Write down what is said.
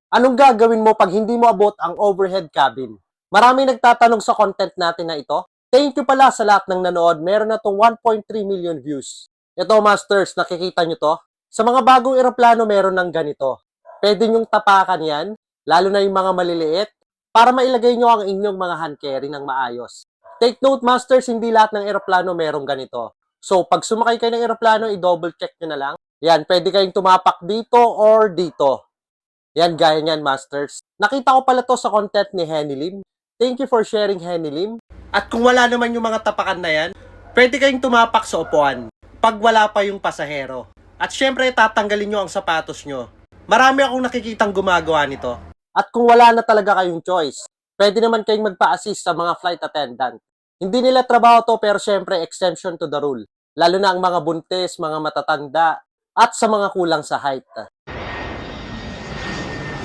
Anong gagawin mo pag hindi mo abot ang overhead cabin? Maraming nagtatanong sa content natin na ito. Thank you pala sa lahat ng nanood. Meron na itong 1.3 million views. Ito, Masters, nakikita nyo to? Sa mga bagong eroplano, meron ng ganito. Pwede nyong tapakan yan, lalo na yung mga maliliit, para mailagay nyo ang inyong mga hand carry ng maayos. Take note, Masters, hindi lahat ng eroplano merong ganito. So, pag sumakay kayo ng eroplano, i-double check nyo na lang. Yan, pwede kayong tumapak dito or dito. Yan, gaya niyan, Masters. Nakita ko pala to sa content ni Henny Lim. Thank you for sharing, Henny Lim. At kung wala naman yung mga tapakan na yan, pwede kayong tumapak sa upuan pag wala pa yung pasahero. At syempre, tatanggalin nyo ang sapatos nyo. Marami akong nakikitang gumagawa nito. At kung wala na talaga kayong choice, pwede naman kayong magpa-assist sa mga flight attendant. Hindi nila trabaho to pero syempre exemption to the rule. Lalo na ang mga buntis, mga matatanda, at sa mga kulang sa height.